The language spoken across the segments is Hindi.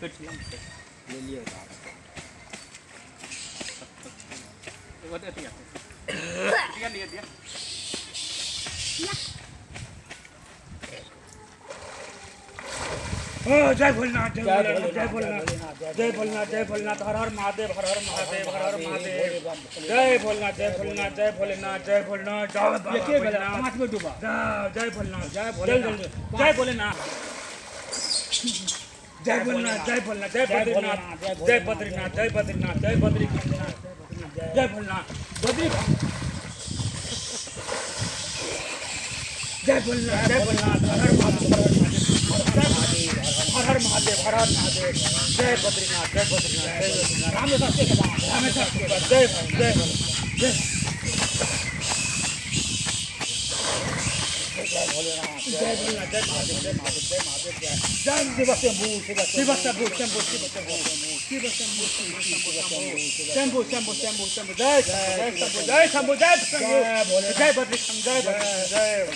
ले लियो जय भोलेनाथ जय भोलेनाथ जय भोलेनाथ जय भोलेनाथ जय भोलेनाथ हर हर महादेव हर हर महादेव हर हर महादेव जय भोलेनाथ जय भोलेनाथ जय भोलेनाथ जय भोलेनाथ जय भोलेनाथ पांच में डूबा जय भोलेनाथ जय भोलेनाथ जय भोलेनाथ जय भोलेनाथ जय भोलेनाथ जय बद्रीनाथ जय बद्रीनाथ जय बद्रीनाथ जय बद्रीनाथ जय भोलेनाथ बद्रीनाथ जय भोलेनाथ जय भोलेनाथ हर हर महादेव हर हर महादेव जय बद्रीनाथ जय बद्रीनाथ जय बद्रीनाथ रामेश्वर के बाद रामेश्वर के बाद जय जय जय भोलेनाथ जय भोलेनाथ जय महादेव जय महादेव जय महादेव जय शिव शंभू शिव शंभू शंभू शिव शंभू शिव शंभू शंभू शंभू शंभू शंभू जय जय शंभू जय शंभू जय जय बद्रीनाथ जय जय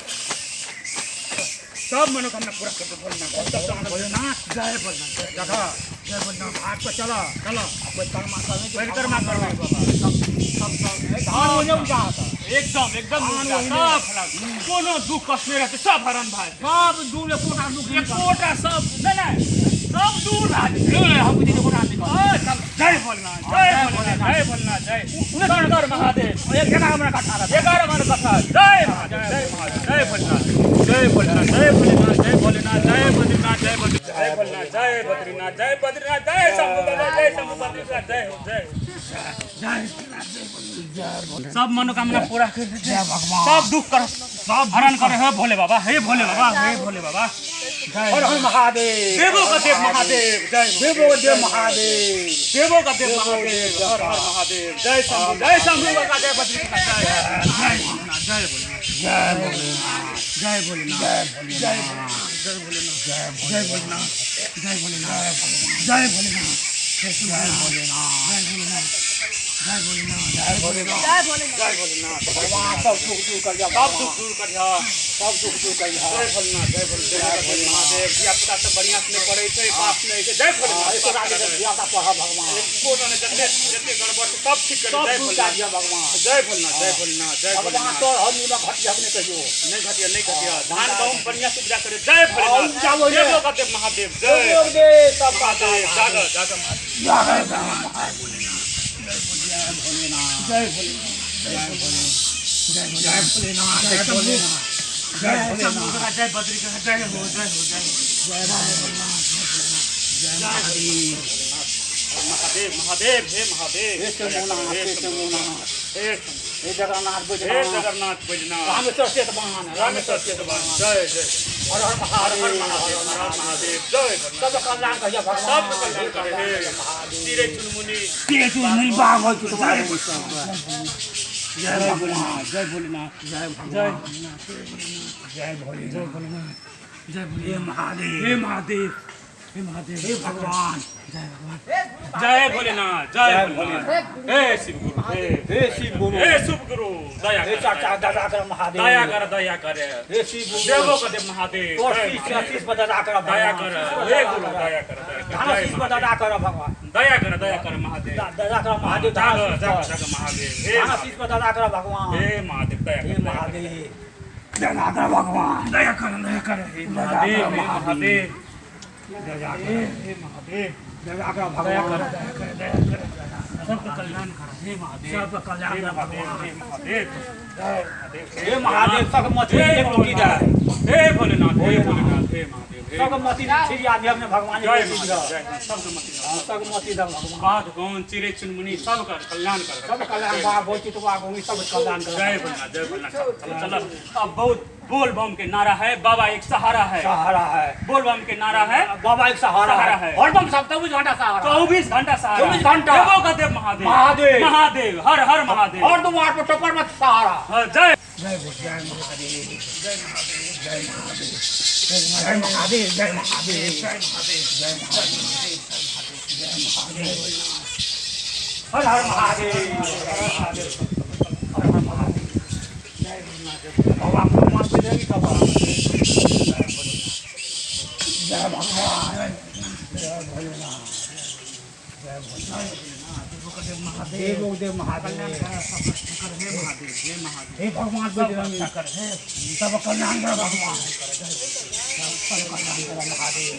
सब मनोकामना पूरा कर दो भोलेनाथ जय भोलेनाथ जगह जय भोलेनाथ हाथ पर चलो चलो परिक्रमा करना बाबा सब धान होने जाता एकदम एकदम सब कोनो दुख कष्ट नहीं रहते सब हरण भाई सब दूर कोटा दुख कोटा सब नहीं सब दूर हम दीदी कोटा जय भोलेनाथ जय भोलेनाथ जय भोलेनाथ जय उनकर महादेव 11 मन कथा 11 मन कथा जय महादेव जय महादेव जय भोलेनाथ जय भोलेनाथ जय भोलेनाथ जय भोलेनाथ जय बद्रीनाथ जय भोलेनाथ जय बद्रीनाथ जय बद्रीनाथ जय शंभू जय शंभू बद्रीनाथ जय जय सब मनोकामना पूरा कर जय भगवान सब दुख कर सब हरण करे हे भोले बाबा हे भोले बाबा हे भोले बाबा हर हर महादेव देवों का देव महादेव जय देवों का देव महादेव देवों का देव महादेव हर हर महादेव जय शंभू का जय बद्रीनाथ जय भोलेनाथ जय भोलेनाथ जय भोलेनाथ जय भोलेनाथ जय भोलेनाथ जय भोलेनाथ जय भोलेनाथ जय भोलेनाथ जय भोलेनाथ जय भोलेनाथ जय भोलेनाथ जय भोलेनाथ जय भोलेनाथ जय भोलेनाथ भगवान सब दुख दूर कर जा सब दुख दूर कर जा सब दुख दूर कर जा जय भोलेनाथ जय भोलेनाथ महादेव दिया पता सब बढ़िया से पड़े थे पास नहीं के जय भोलेनाथ इसको राजा दिया था पढ़ा भगवान इसको ने जते गड़बड़ सब ठीक कर जय भोलेनाथ भगवान जय भोलेनाथ जय भोलेनाथ जय भगवान तो हम में घटिया हमने कहियो नहीं घटिया धान गहूं बढ़िया से उपजा करे जय भोलेनाथ देवों का देव महादेव जय सब का देव जागा जागा जय भोलेनाथ जय भोलेनाथ जय भोलेनाथ जय भोलेनाथ जय बद्रीनाथ जय हो जय महादेव महादेव हे महादेव हे शंभुनाथ हे जगन्नाथ बैजनाथ रामेश्वर सेतवान जय जय हर हर महादेव जय सब कल्याण कहिया भगवान सब कल्याण करे हे तीरे चुनमुनि बाग हो जय भोलेनाथ जय भोलेनाथ जय भगवान जय भोलेनाथ जय भोले महादेव हे महादेव हे महादेव हे भगवान जय भगवान जय भोलेनाथ जय भोलेनाथ हे शिव गुरु हे शिव गुरु हे शिव गुरु दया कर महादेव दया कर हे शिव गुरु देवों का देव महादेव तो शीश पर दया कर दया कर हे गुरु दया कर शीश पर दया कर भगवान दया कर महादेव दया कर महादेव जाग महादेव हे शीश पर दया कर भगवान हे महादेव दया कर महादेव दया कर भगवान दया कर हे महादेव महादेव दया कर हे महादेव दया कर भगवान सबका कल्याण कर हे महादेव सबका कल्याण कर भगवान हे महादेव हे महादेव सब मछली एक रोटी दे हे भोलेनाथ हे भोलेनाथ हे महादेव सब मछली छिरिया दे हमने भगवान जय सब मछली दे भगवान बात कौन चिरे चुनमुनि सब का कल्याण कर सब कल्याण बा बोची तो बा सब कल्याण कर जय भोलेनाथ चलो अब बहुत बोल बम के नारा है बाबा एक सहारा है बोल बम के नारा है बाबा एक सहारा है और बम सब 24 घंटा सहारा 24 घंटा सहारा 24 घंटा देवों का देव महादेव महादेव महादेव हर हर महादेव और दो वाट में टपर मत सहारा जय जय महादेव जय महादेव जय महादेव जय महादेव जय महादेव जय महादेव जय महादेव जय महादेव हर हर महादेव हर महादेव हर हर महादेव जय भगवान भगवान पे जय भगवान जय भगवान भोलेनाथ जय भोलेनाथ देव महादेव हे भगवान बजरंगी सब कल्याण कर भगवान सब कल्याण कर महादेव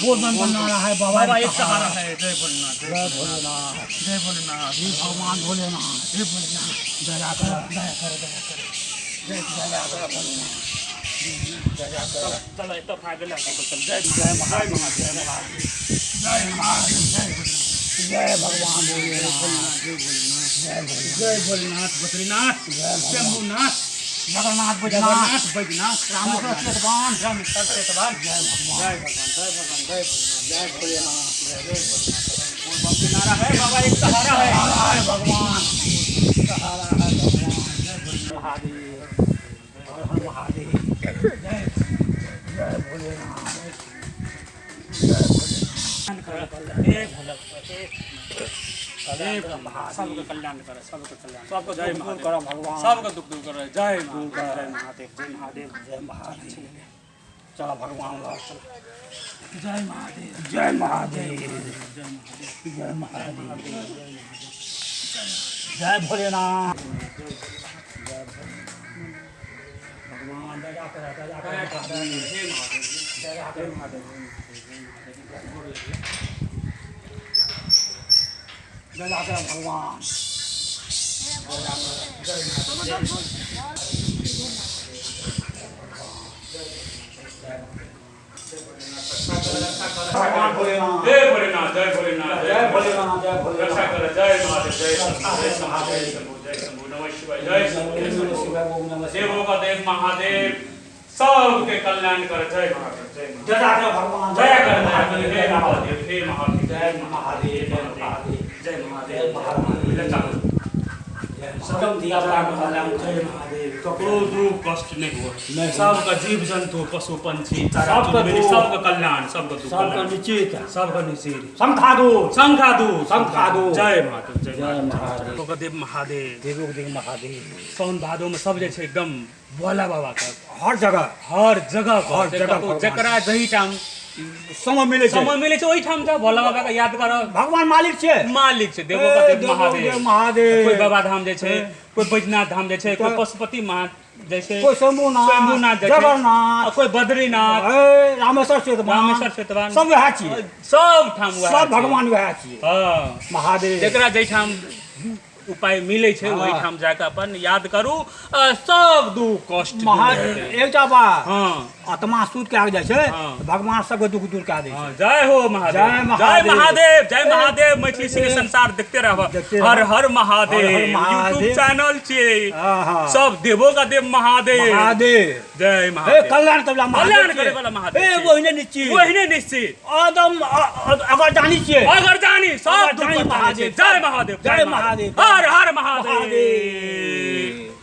बोल बना रहा है बाबा एक सहारा है जय भोलेनाथ जय भोलेनाथ जय भोलेनाथ हे भगवान भोलेनाथ हे भोलेनाथ दया कर दया कर दया कर जय दया कर दया कर चलो तो फायदे लगे तो चल जय जय महादेव जय महादेव जय महादेव जय भगवान भोलेनाथ जय भोलेनाथ बद्रीनाथ शंभुनाथ जगन्नाथ बैजनाथ रामेश्वर सेतवान रामेश्वर सेतवान जय भगवान जय भोलेनाथ जय नारा है बाबा एक सहारा है भगवान सहारा है भगवान जय महादेव महादेव जय भोलेनाथ सबका कल्याण करे सबका कल्याण सबका जय महादेव करो भगवान सबका दुख दूर करे जय महादेव जय महादेव जय महादेव चलो भगवान जय महादेव जय महादेव जय महादेव जय भोलेनाथ भगवान दया करे दया करे जय महादेव दया कर भगवान भगवान भोलेनाथ जय भोलेनाथ जय भोलेनाथ जय भोलेनाथ जय भोलेनाथ रक्षा कर जय महादेव जय महादेव जय शंभु नमः शिवाय जय देवों का देव महादेव सबके कल्याण कर जय महादेव जय दया कर भगवान दया कर हे महादेव हे महादेव जय महादेव जय महादेव जय महादेव महादेव सकल दिया कल्याण जय महादेव कपड़ो दुख कष्ट नहीं हो सबका जीव जंतु पशु पंछी सबका कल्याण सबका निश्चित शंखादू जय महादेव जय महादेव देव महादेव देव महादेव सावन भादो में सब जैसे एकदम भोला बाबा का हर जगह जकरा जही टाइम समय मिले ओही ठाम जा भोला बाबा का याद कर भगवान मालिक छे देवो का देव महादेव कोई बाबा धाम जे छे कोई बैजनाथ धाम जे छे कोई पशुपति मां जैसे कोई शंभुनाथ जगन्नाथ कोई बद्रीनाथ रामेश्वर सेतवान सब वह छी सब ठाम वह सब भगवान वह छी हां महादेव जकरा जही ठाम उपाय मिले छे ओही ठाम जाके अपन याद करू सब दुख कष्ट एकटा बा हां आत्मा शुद्ध के आगे जाय छे भगवान सब दुख दूर कर दे जय हो महादेव जय महादेव मैथिली सिंह संसार देखते रहब हर हर महादेव यूट्यूब चैनल छे सब देवो का देव महादेव जय महादेव कल्याण करे वाला महादेव ए वहिने निश्चित आदम अगर जानी छे सब दुख महादेव जय महादेव हर हर महादेव